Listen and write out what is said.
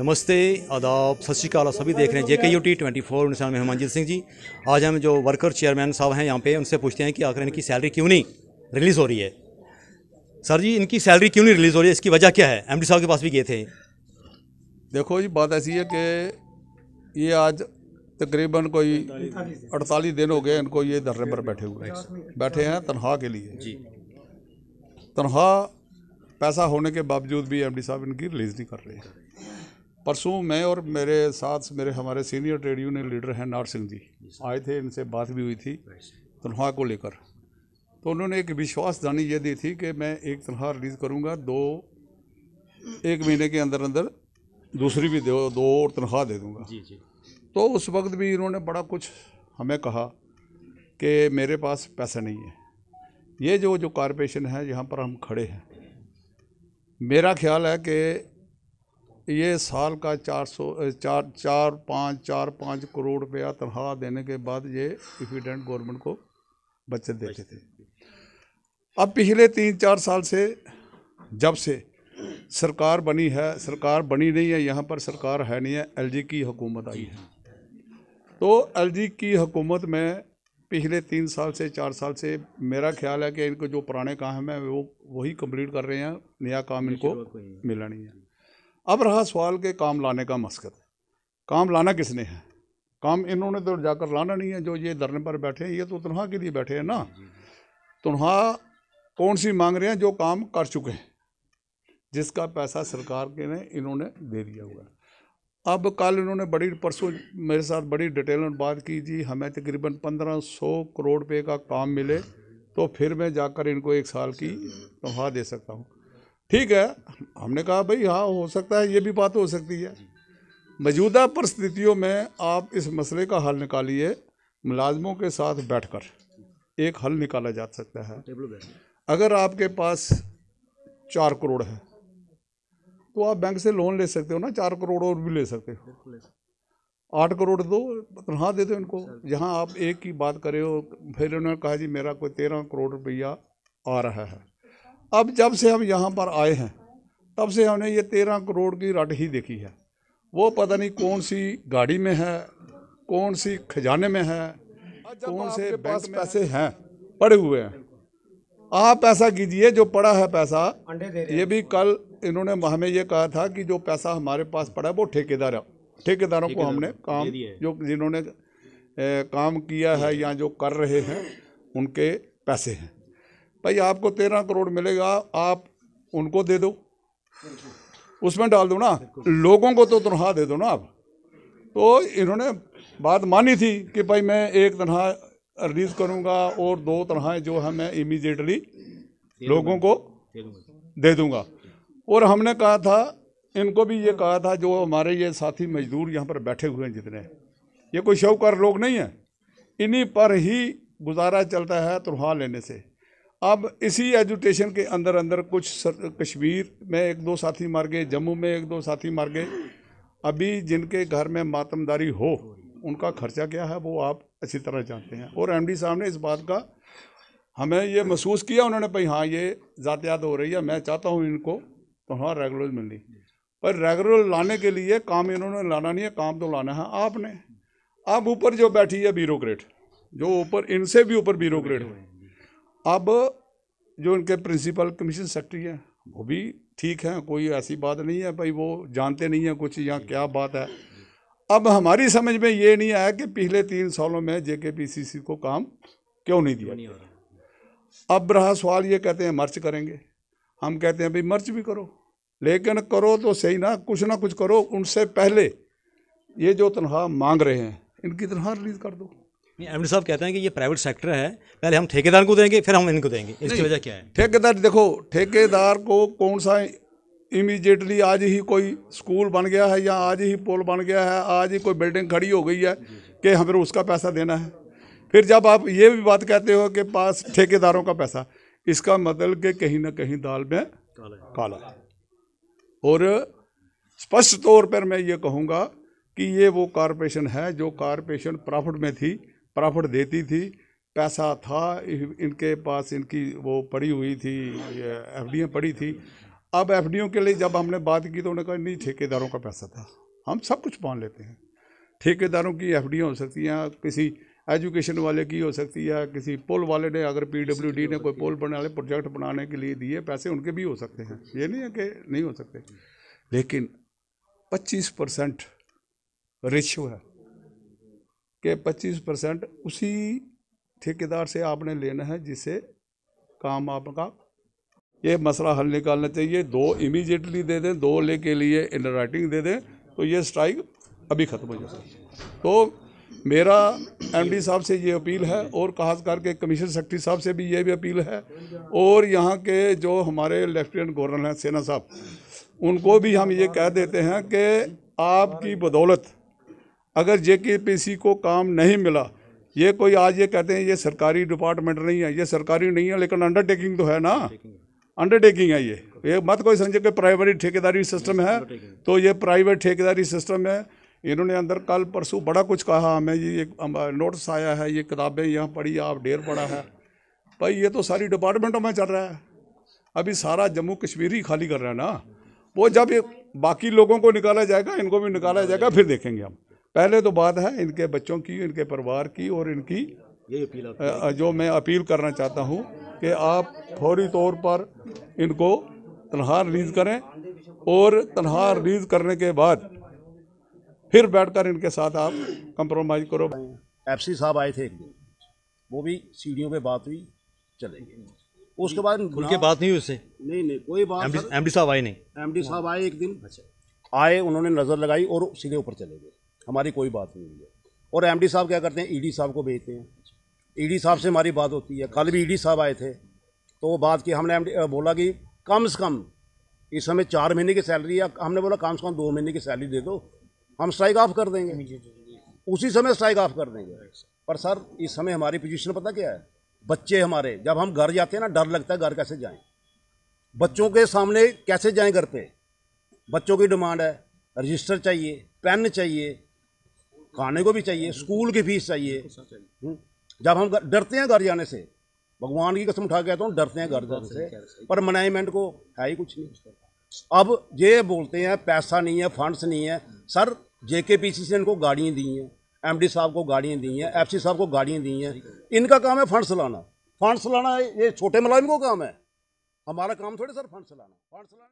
नमस्ते, आदाब, सत श्री अकाल। आप सभी देख रहे हैं JKUT 24 में हेमंत सिंह जी। आज हम जो वर्कर चेयरमैन साहब हैं यहाँ पे, उनसे पूछते हैं कि आखिर इनकी सैलरी क्यों नहीं रिलीज़ हो रही है। सर जी, इनकी सैलरी क्यों नहीं रिलीज़ हो रही है, इसकी वजह क्या है? MD साहब के पास भी गए थे। देखो जी, बात ऐसी है कि ये आज तकरीबन कोई 48 दिन हो गए इनको ये धरने पर बैठे हैं तनख्वाह के लिए जी। तनख्वाह पैसा होने के बावजूद भी MD साहब इनकी रिलीज़ नहीं कर रहे हैं। परसों मैं और मेरे साथ हमारे सीनियर ट्रेड यूनियन लीडर हैं नार सिंह जी आए थे, इनसे बात भी हुई थी तनख्वाह को लेकर। तो उन्होंने एक विश्वास दानी ये दी थी कि मैं एक तनख्वाह रिलीज़ करूँगा, एक महीने के अंदर अंदर दूसरी भी दो और तनख्वाह दे दूँगा जी। तो उस वक्त भी इन्होंने बड़ा कुछ हमें कहा कि मेरे पास पैसा नहीं है। ये जो कॉरपोरेशन है यहाँ पर हम खड़े हैं, मेरा ख्याल है कि ये साल का 4-5 करोड़ रुपया तनख्वाह देने के बाद ये डिविडेंड गवर्नमेंट को बचत देते थे। अब पिछले 3-4 साल से जब से सरकार बनी है, सरकार बनी नहीं है, यहाँ पर सरकार है नहीं है, LG की हुकूमत आई है। तो LG की हुकूमत में पिछले 3 साल से 4 साल से मेरा ख्याल है कि इनको जो पुराने काम है वो वही कंप्लीट कर रहे हैं, नया काम इनको मिला नहीं है। अब रहा सवाल के काम लाने का मकसद, काम लाना किसने है? काम इन्होंने तो जाकर लाना नहीं है। जो ये धरने पर बैठे हैं ये तो तनख्वाह के लिए बैठे हैं ना। तनख्वाह कौन सी मांग रहे हैं? जो काम कर चुके हैं, जिसका पैसा सरकार के ने इन्होंने दे दिया हुआ है। अब कल इन्होंने परसों मेरे साथ बड़ी डिटेल में बात की जी, हमें तकरीबन 1500 करोड़ रुपए का काम मिले तो फिर मैं जाकर इनको 1 साल की तनख्वाह दे सकता हूँ। ठीक है, हमने कहा भाई हाँ हो सकता है, ये भी बात हो सकती है। मौजूदा परिस्थितियों में आप इस मसले का हल निकालिए, मुलाजमों के साथ बैठकर एक हल निकाला जा सकता है। अगर आपके पास 4 करोड़ है तो आप बैंक से लोन ले सकते हो ना, 4 करोड़ और भी ले सकते हो। 8 करोड़ दो, तनख्वाह दे दो इनको। जहाँ आप एक की बात करे हो, फिर उन्होंने कहा जी मेरा कोई 13 करोड़ रुपया आ रहा है। अब जब से हम यहाँ पर आए हैं तब से हमने ये 13 करोड़ की रट ही देखी है। वो पता नहीं कौन सी गाड़ी में है, कौन सी खजाने में है, कौन से पास पैसे हैं पड़े हुए हैं। आप ऐसा कीजिए, जो पड़ा है पैसा, ये भी कल इन्होंने हमें ये कहा था कि जो पैसा हमारे पास पड़ा है वो ठेकेदारों को हमने काम जो जिन्होंने काम किया है या जो कर रहे हैं उनके पैसे हैं। भाई आपको 13 करोड़ मिलेगा, आप उनको दे दो, उसमें डाल दो ना, लोगों को तो तनख्वाह दे दो ना आप। तो इन्होंने बात मानी थी कि भाई मैं एक तनख्वाह रिलीज करूंगा और 2 तनख्वाहें जो है मैं इमीडिएटली लोगों को दे दूंगा। और हमने कहा था, इनको भी ये कहा था, जो हमारे ये साथी मजदूर यहाँ पर बैठे हुए हैं जितने, ये कोई शौकार लोग नहीं है, इन्हीं पर ही गुजारा चलता है तनख्वाह लेने से। अब इसी एजुटेशन के अंदर अंदर कुछ कश्मीर में 1-2 साथी मर गए, जम्मू में 1-2 साथी मर गए। अभी जिनके घर में मातमदारी हो उनका खर्चा क्या है वो आप अच्छी तरह जानते हैं। और MD साहब ने इस बात का हमें ये महसूस किया, उन्होंने भाई हाँ ये ज़ातियात हो रही है, मैं चाहता हूँ इनको तो हाँ रेगुलर मिलनी, पर रेगुलर लाने के लिए काम इन्होंने लाना नहीं है, काम तो लाना है आपने। अब ऊपर जो बैठी है ब्यूरोक्रेट, जो ऊपर इनसे भी ऊपर ब्यूरोक्रेट है, अब जो इनके प्रिंसिपल कमीशन सेक्रेटरी हैं वो भी ठीक है, कोई ऐसी बात नहीं है भाई वो जानते नहीं है कुछ या क्या बात है। अब हमारी समझ में ये नहीं आया कि पिछले 3 सालों में JKPCC को काम क्यों नहीं दिया। अब रहा सवाल, ये कहते हैं मर्च करेंगे, हम कहते हैं भाई मर्च भी करो, लेकिन करो तो सही ना कुछ करो। उनसे पहले ये जो तनख्वाह मांग रहे हैं इनकी तनख्वाह रिलीज कर दो। MD साहब कहते हैं कि ये प्राइवेट सेक्टर है, पहले हम ठेकेदार को देंगे फिर हम इनको देंगे, इसकी वजह क्या है? ठेकेदार देखो, ठेकेदार को कौन सा इमीडिएटली आज ही कोई स्कूल बन गया है या आज ही पुल बन गया है, आज ही कोई बिल्डिंग खड़ी हो गई है कि हमें उसका पैसा देना है। फिर जब आप ये भी बात कहते हो कि पास ठेकेदारों का पैसा, इसका मतलब कि कहीं ना कहीं दाल में काला है। और स्पष्ट तौर पर मैं ये कहूँगा कि ये वो कॉरपोरेशन है जो कॉरपोरेशन प्रॉफिट में थी, प्रॉफिट देती थी, पैसा था इनके पास, इनकी वो पड़ी हुई थी, FDयाँ पड़ी थी। अब एफडीओ के लिए जब हमने बात की तो उन्होंने कहा नहीं, ठेकेदारों का पैसा था। हम सब कुछ मान लेते हैं, ठेकेदारों की एफडी हो सकती हैं, किसी एजुकेशन वाले की हो सकती है, किसी पुल वाले ने अगर पीडब्ल्यूडी ने कोई पुल बनाने प्रोजेक्ट बनाने के लिए दिए पैसे, उनके भी हो सकते हैं, ये नहीं है कि नहीं हो सकते। लेकिन 25% रेशियो है कि 25% उसी ठेकेदार से आपने लेना है जिससे काम आपका ये मसला हल निकालना चाहिए। 2 इमीडिएटली दे दें, 2 के लिए इन राइटिंग दे दें, तो ये स्ट्राइक अभी ख़त्म हो जाएगा। तो मेरा एमडी साहब से ये अपील है और खास करके कमीशन सेक्रेटरी साहब से भी ये भी अपील है, और यहाँ के जो हमारे लेफ्टिनेंट गवर्नर हैं सेना साहब, उनको भी हम ये कह देते हैं कि आपकी बदौलत अगर जेकेपीसी को काम नहीं मिला, ये कोई आज ये कहते हैं ये सरकारी डिपार्टमेंट नहीं है, ये सरकारी नहीं है लेकिन अंडरटेकिंग तो है ना, अंडरटेकिंग है ये मत कोई समझे कि प्राइवेट ठेकेदारी सिस्टम है, तो ये प्राइवेट ठेकेदारी सिस्टम है। इन्होंने अंदर कल परसों बड़ा कुछ कहा, हमें ये नोटिस आया है, ये किताबें यहाँ पढ़ी, आप ढेर पढ़ा है भाई, ये तो सारी डिपार्टमेंटों में चल रहा है। अभी सारा जम्मू कश्मीर ही खाली कर रहा है ना, वो जब बाकी लोगों को निकाला जाएगा, इनको भी निकाला जाएगा, फिर देखेंगे हम। पहले तो बात है इनके बच्चों की, इनके परिवार की, और इनकी ये अपील जो मैं अपील करना चाहता हूँ कि आप फौरी तौर पर इनको तनख्वाह रिलीज़ करें, और तनख्वाह रिलीज़ करने के बाद फिर बैठकर इनके साथ आप कंप्रोमाइज़ करो। एफसी साहब आए थे एक दिन, वो भी सीढ़ियों पे बात हुई, चले गए। उसके बाद खुल के बात नहीं हुई उससे? नहीं कोई बात। एमडी साहब आए नहीं? एमडी साहब आए एक दिन, आए, उन्होंने नज़र लगाई और सीधे ऊपर चले गए, हमारी कोई बात नहीं हुई है। और एमडी साहब क्या करते हैं, ईडी साहब को भेजते हैं, ईडी साहब से हमारी बात होती है। कल भी ईडी साहब आए थे, तो वो बात की, हमने बोला कि कम से कम इस समय 4 महीने की सैलरी है, हमने बोला कम से कम 2 महीने की सैलरी दे दो, हम स्ट्राइक ऑफ कर देंगे, उसी समय स्ट्राइक ऑफ कर देंगे। पर सर इस समय हमारी पोजीशन पता क्या है, बच्चे हमारे, जब हम घर जाते हैं ना, डर लगता है घर कैसे जाएं, बच्चों के सामने कैसे जाएं घर पे। बच्चों की डिमांड है, रजिस्टर चाहिए, पेन चाहिए, खाने को भी चाहिए, स्कूल की फीस चाहिए। जब हम डरते हैं घर जाने से, भगवान की कसम उठा के कहता हूँ, डरते हैं घर जाने से, पर मैनेजमेंट को है ही कुछ नहीं। अब ये बोलते हैं पैसा नहीं है, फंड्स नहीं है। सर जेकेपीसी से इनको गाड़ियाँ दी हैं, एमडी साहब को गाड़ियाँ दी हैं, एफसी साहब को गाड़ियाँ दी हैं, इनका काम है फंड्स लाना। फंड्स लाना ये छोटे मुलाजिम को काम है, हमारा काम थोड़े सर फंड्स लाना।